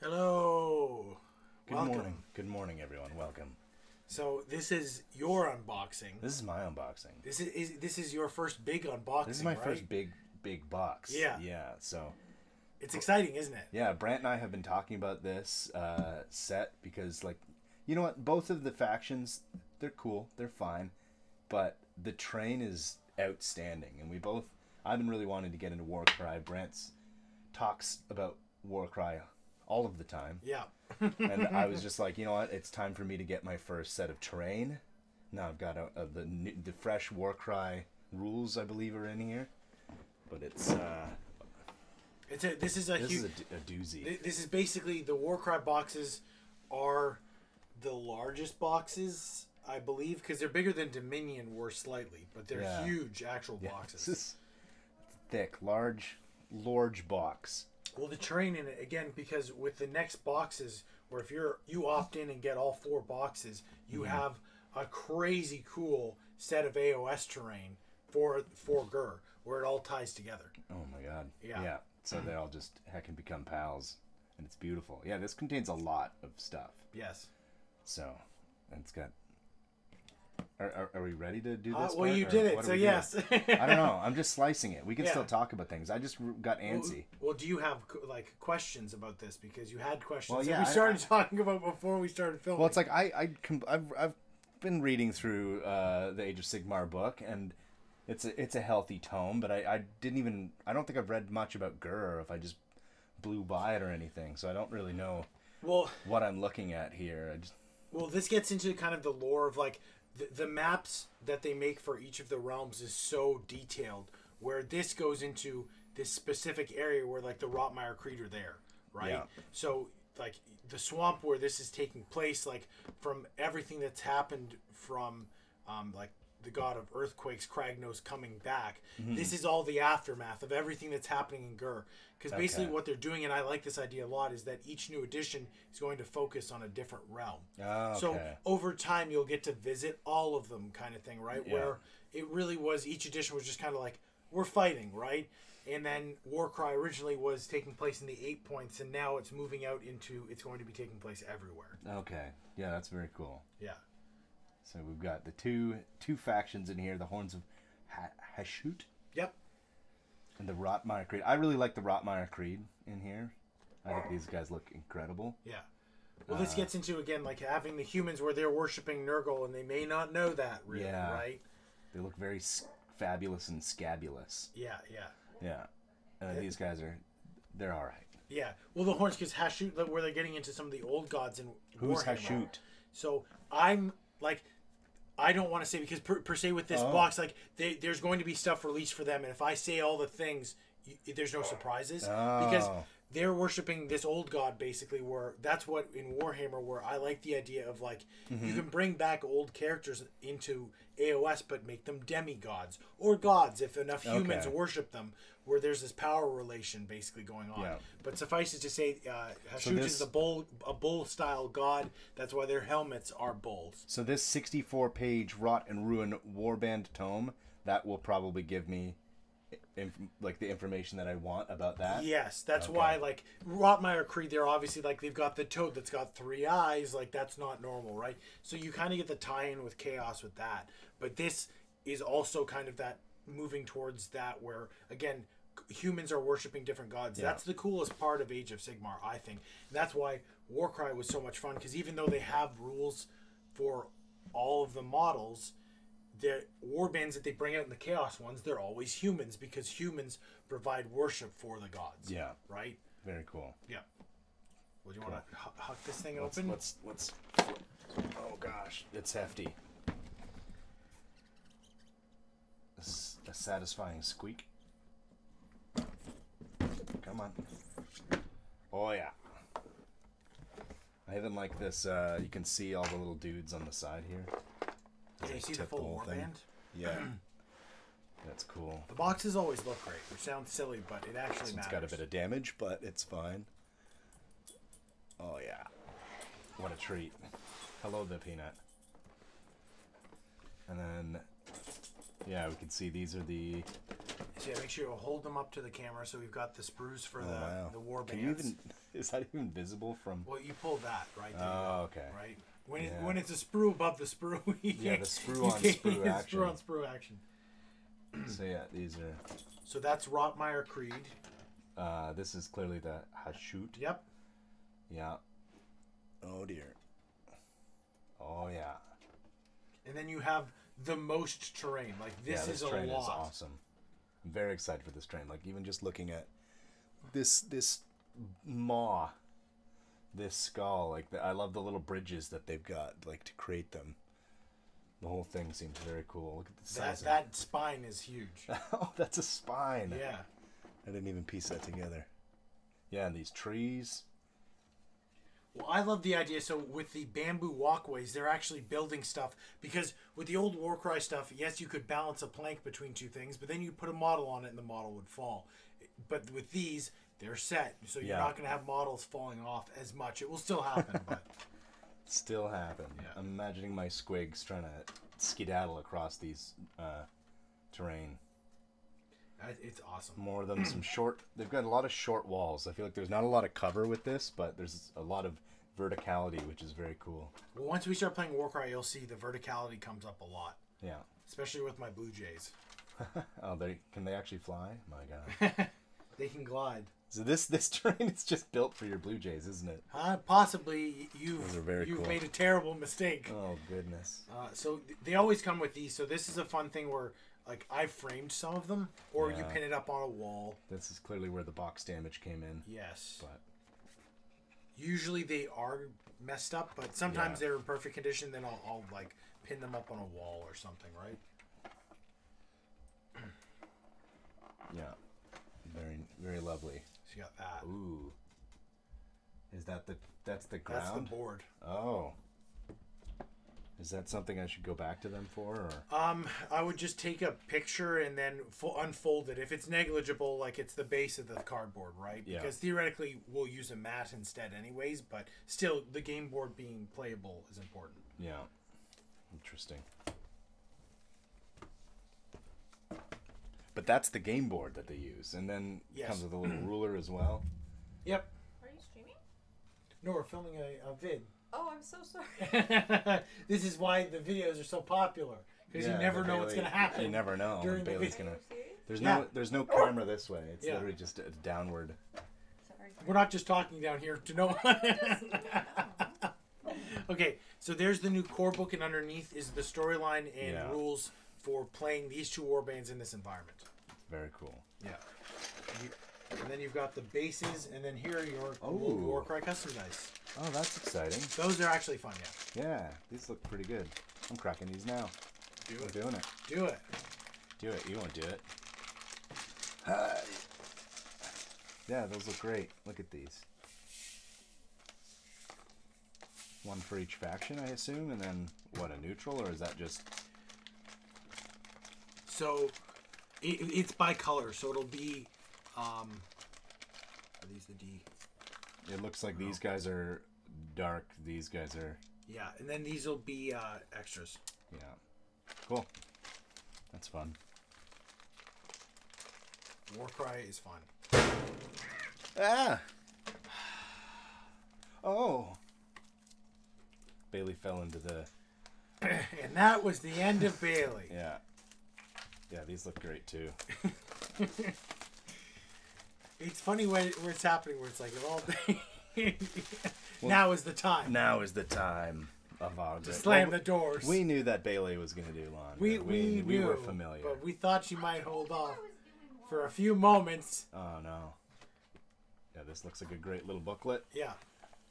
Hello. Welcome. Good morning, everyone. Welcome. So this is your unboxing. This is my unboxing. This is your first big unboxing. This is my right? first big box. Yeah. Yeah. So it's exciting, isn't it? yeah, Brant and I have been talking about this set because, like, you know what? Both of the factions, they're cool, they're fine, but the train is outstanding, and I've been really wanting to get into Warcry. Brant's talks about Warcry all of the time. Yeah. And I was just like, you know what? It's time for me to get my first set of terrain. Now I've got the fresh Warcry rules, I believe, are in here. But this is a doozy. This is basically the Warcry boxes are the largest boxes, I believe, because they're bigger than Dominion were slightly, but they're huge actual boxes. This is thick, large box. Well, the terrain in it, again, because with the next boxes, where if you opt in and get all 4 boxes, you have a crazy cool set of AOS terrain for Ghur, where it all ties together. Oh my god. Yeah. So they all just heckin' become pals, and it's beautiful. Yeah, this contains a lot of stuff. Yes. So, and it's got... Are we ready to do this? Well, part, you did it, so yes. I don't know. I'm just slicing it. We can still talk about things. I just got antsy. Well, do you have like questions about this? Because you had questions well, that we started talking about before we started filming. Well, it's like I've been reading through the Age of Sigmar book, and it's a healthy tome, but I don't think I've read much about Ghur, or if I just blew by it or anything, so I don't really know what I'm looking at here. Well, this gets into kind of the lore of like the maps that they make for each of the realms is so detailed, where this goes into this specific area where like the Rotmire Creed are there, right? Yeah. So like the swamp where this is taking place, like from everything that's happened from like the god of earthquakes, Kragnos, coming back. This is all the aftermath of everything that's happening in Ghur. Because basically what they're doing, and I like this idea a lot, is that each new edition is going to focus on a different realm. Oh, okay. So over time, you'll get to visit all of them, kind of thing, right? Yeah. Where it really was, each edition was just kind of like, we're fighting, right? And then Warcry originally was taking place in the 8 points, and now it's moving out into, it's going to be taking place everywhere. Okay. Yeah, that's very cool. Yeah. So we've got the two factions in here, the Horns of Hashut. Yep. And the Rotmire Creed. I really like the Rotmire Creed in here. I think these guys look incredible. Yeah. Well, this gets into, again, like having the humans where they're worshiping Nurgle, and they may not know that, really, right? They look very fabulous and scabulous. Yeah. Yeah. And these guys they're all right. Yeah. Well, the Horns, because Hashut, where they're getting into some of the old gods in Who's Warhammer. Hashut? So I'm like, I don't want to say, because per se with this box, like there's going to be stuff released for them, and if I say all the things, there's no surprises because they're worshiping this old god basically. Where that's what in Warhammer, where I like the idea of like you can bring back old characters into AOS, but make them demigods or gods if enough humans worship them. Where there's this power relation basically going on. Yeah. But suffice it to say, Hashut is a bull style god. That's why their helmets are bulls. So this 64-page Rot and Ruin Warband tome, that will probably give me like the information that I want about that. Yes, that's why like Rotmire Creed, they're obviously like they've got the toad that's got 3 eyes. Like that's not normal, right? So you kind of get the tie-in with Chaos with that. But this is also kind of that moving towards that where again humans are worshiping different gods. That's the coolest part of Age of Sigmar, I think. And that's why Warcry was so much fun, because even though they have rules for all of the models, the warbands that they bring out in the Chaos ones, they're always humans, because humans provide worship for the gods. Yeah. Right? Very cool. Yeah. Well, do you want to huck this thing open? Let's oh gosh, it's hefty. A satisfying squeak. Come on. Oh yeah. I even like this. You can see all the little dudes on the side here. Can you see the full warband? Yeah. That's cool. The boxes always look great, which sounds silly, but it actually matters. It's got a bit of damage, but it's fine. Oh yeah. What a treat. Hello there, Peanut. And then, yeah, we can see these are the So yeah, make sure you hold them up to the camera. So we've got the sprues for the war bands. Can you even, is that even visible from? Well, you pull that right there. Oh, okay. Right when it's a sprue above the sprue. The sprue on sprue action. Sprue on sprue action. So yeah, these are. So that's Rotmeyer Creed. This is clearly the Hashut. Yep. Yeah. Oh dear. Oh yeah. And then you have the most terrain. Like this is a lot. This train is awesome. I'm very excited for this train. Like even just looking at this maw, this skull. Like I love the little bridges that they've got, like to create them. The whole thing seems very cool. Look at the size. That spine is huge. Oh, that's a spine. Yeah. I didn't even piece that together. Yeah, and these trees. Well, I love the idea. So with the bamboo walkways, they're actually building stuff. Because with the old Warcry stuff, yes, you could balance a plank between two things, but then you put a model on it and the model would fall. But with these, they're set. So you're not going to have models falling off as much. It will still happen, but... Still happen. Yeah. I'm imagining my squigs trying to skedaddle across these terrain. It's awesome. More of them, some short. They've got a lot of short walls. I feel like there's not a lot of cover with this, but there's a lot of verticality, which is very cool. Well, once we start playing Warcry, you'll see the verticality comes up a lot. Yeah. Especially with my Blue Jays. Oh, can they actually fly? My God. They can glide. So this terrain is just built for your Blue Jays, isn't it? Possibly you've cool. made a terrible mistake. Oh goodness. So they always come with these. So this is a fun thing where like I framed some of them, or you pin it up on a wall. This is clearly where the box damage came in. Yes. But usually they are messed up, but sometimes they're in perfect condition. Then I'll like pin them up on a wall or something, right? Yeah. Very very lovely. So you got that. Ooh. Is that's the ground? That's the board. Oh. Is that something I should go back to them for? Or? I would just take a picture and then unfold it. If it's negligible, like it's the base of the cardboard, right? Yeah. Because theoretically we'll use a mat instead anyways, but still the game board being playable is important. Yeah. Interesting. But that's the game board that they use. And then it comes with a little ruler as well. Yep. Are you streaming? No, we're filming a vid. Oh, I'm so sorry. This is why the videos are so popular. Because you never know what's going to happen. You never know. During the Bailey's video. There's no camera this way. It's literally just a downward. Sorry. We're not just talking down here to no one. Okay, so there's the new core book, and underneath is the storyline and rules for playing these two warbands in this environment. Very cool. Yeah. And then you've got the bases, and then here are your cool Warcry custom dice. Oh, that's exciting. Those are actually fun, yeah. Yeah, these look pretty good. I'm cracking these now. Do I'm it. doing it. Do it. Do it. You won't do it. Yeah, those look great. Look at these. One for each faction, I assume, and then what, a neutral, or is that just... So, it's by color, so it'll be... are these the D? It looks like these guys are dark, these guys are... Yeah, and then these will be extras. Yeah. Cool. That's fun. Warcry is fun. Ah! Oh! Bailey fell into the... And that was the end of Bailey. Yeah. Yeah, these look great too. It's funny where it's happening, where it's like, all day. Now is the time. Now is the time of our... To slam the doors. We knew that Bailey was going to do laundry. We were familiar. But we thought she might hold off for a few moments. Oh, no. Yeah, this looks like a great little booklet. Yeah.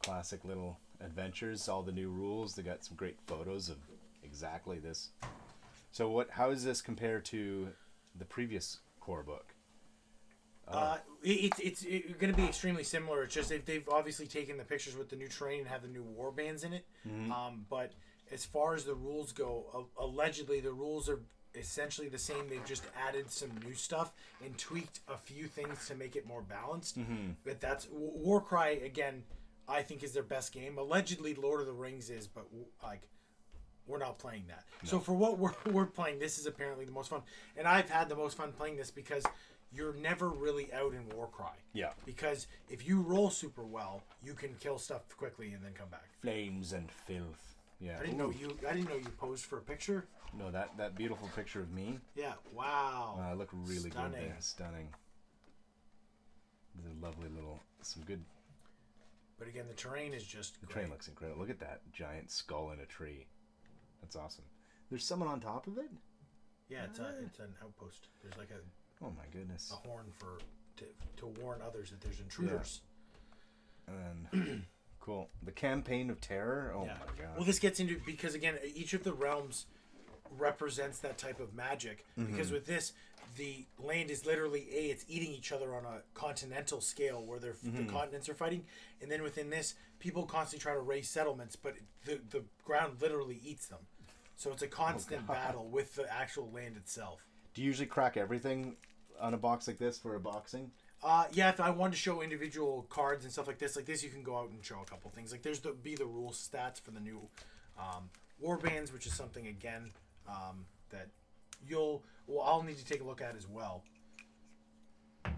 Classic little adventures, all the new rules. They got some great photos of exactly this. So how does this compare to the previous core book? It's going to be extremely similar. It's just they've obviously taken the pictures with the new terrain and have the new war bands in it. Mm-hmm. But as far as the rules go, allegedly the rules are essentially the same. They've just added some new stuff and tweaked a few things to make it more balanced. Mm-hmm. But that's Warcry again. I think is their best game. Allegedly, Lord of the Rings is, but like we're not playing that. No. So for what we're playing, this is apparently the most fun. And I've had the most fun playing this because you're never really out in Warcry. Yeah. Because if you roll super well, you can kill stuff quickly and then come back. Flames and filth. Yeah. I didn't know you posed for a picture. No, that beautiful picture of me. Yeah. Wow. I look really Stunning. good there. Stunning. The lovely little, some good. But again, the terrain is just The great. train looks incredible. Look at that giant skull in a tree. That's awesome. There's someone on top of it. Yeah, it's an outpost. There's like Oh my goodness. a horn to warn others that there's intruders. And then, cool. The campaign of terror. Oh Yeah. my god. Well, this gets into because again, each of the realms represents that type of magic. Because with this, the land is literally it's eating each other on a continental scale where the continents are fighting, and then within this, people constantly try to raise settlements, but the ground literally eats them. So it's a constant battle with the actual land itself. Do you usually crack everything on a box like this for a boxing? Yeah, if I wanted to show individual cards and stuff like this, you can go out and show a couple things. Like there's the rule stats for the new war bands, which is something again that I'll need to take a look at as well.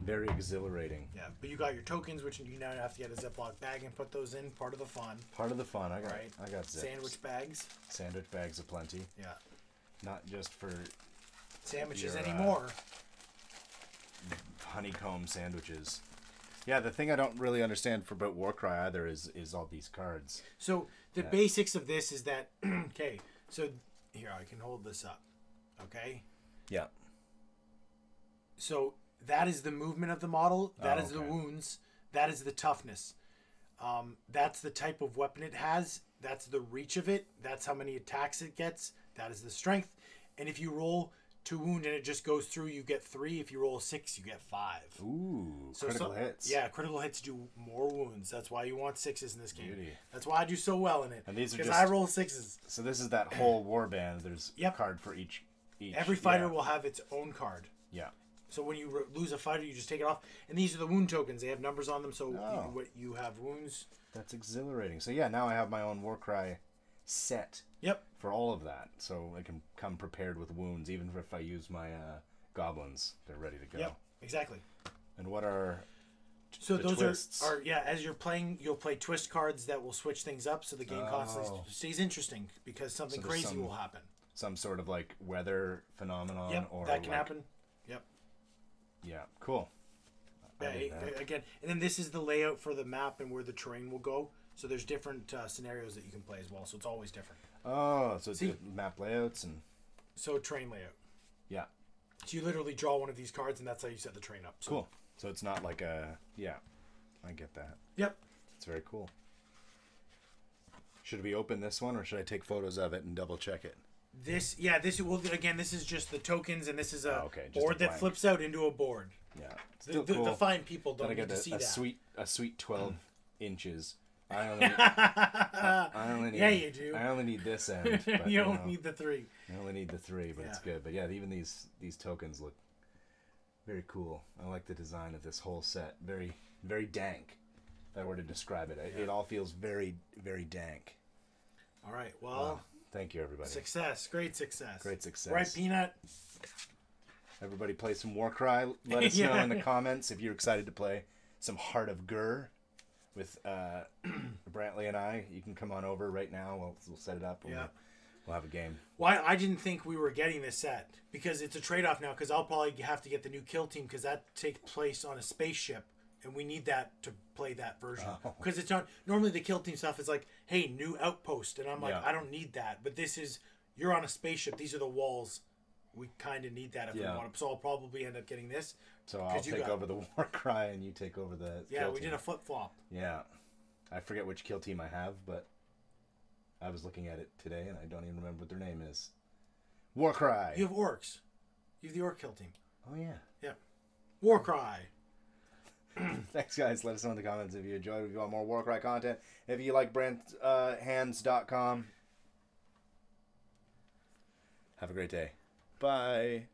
Very exhilarating. Yeah, but you got your tokens, which you now have to get a Ziploc bag and put those in. Part of the fun. Part of the fun. I got zips. Sandwich bags. Sandwich bags aplenty. Yeah. Not just for Sandwiches your, anymore. Honeycomb sandwiches. Yeah, the thing I don't really understand about Warcry either is all these cards. So the basics of this is that okay. So here I can hold this up. Okay. Yeah. So that is the movement of the model. That is the okay. wounds. That is the toughness. That's the type of weapon it has. That's the reach of it. That's how many attacks it gets. That is the strength. And if you roll 2 wound and it just goes through, you get 3. If you roll 6, you get 5. Ooh, So critical hits. Yeah, critical hits do more wounds. That's why you want 6s in this game. Beauty. That's why I do so well in it. And these are because just- I roll 6s. So this is that whole warband. There's a Yep. card for each. Every fighter will have its own card. Yeah. So when you lose a fighter, you just take it off. And these are the wound tokens. They have numbers on them, so Oh. you have wounds. That's exhilarating. So yeah, now I have my own Warcry set. Yep. For all of that, so I can come prepared with wounds, even if I use my goblins. They're ready to go. Yep. Exactly. And what are So the those twists? are as you're playing, you'll play twist cards that will switch things up, so the game constantly stays interesting because something So there's crazy will happen. some sort of like weather phenomenon? Yep, or that can like- happen. Yep. Yeah, cool. Yeah, again, and then this is the layout for the map and where the terrain will go. So there's different scenarios that you can play as well. So it's always different. Oh, so it's See? the map layouts and So terrain layout. yeah, So you literally draw one of these cards, and that's how you set the terrain up. So, cool. So it's not like a I get that. Yep. It's very cool. Should we open this one, or should I take photos of it and double check it? This is just the tokens, and this is a okay, just board a that blank. flips out into a board. Yeah, The, still the, cool. the fine people Then don't I need get to see a that. sweet 12 inches. I only need, Yeah, you do. I only need this end. But, You don't need the 3. I only need the 3, but it's Yeah. good. But yeah, even these tokens look very cool. I like the design of this whole set. Very, very dank. If I were to describe it, it all feels very, very dank. All right. Well, Wow. Thank you, everybody. success. Great success. Great success. Right, Peanut? Everybody play some Warcry. Let us know in the comments if you're excited to play some Heart of Ghur with Brantley and I. You can come on over right now. We'll set it up. And we'll have a game. Well, I didn't think we were getting this set because it's a trade-off now because I'll probably have to get the new kill team because that takes place on a spaceship and we need that to play that version because it's not normally the kill team stuff is like, hey, new outpost, and I'm like, I don't need that, but this is you're on a spaceship. These are the walls. We kind of need that if we want it. So I'll probably end up getting this. So I'll take over the Warcry and you take over the kill we team. did a flip-flop. Yeah. I forget which kill team I have, but I was looking at it today and I don't even remember what their name is. Warcry. You have orcs. You have the orc kill team. Oh, yeah. Yeah. Warcry. Thanks, guys. Let us know in the comments if you enjoyed. If you want more Warcry content. If you like brandhands.com. Have a great day. Bye.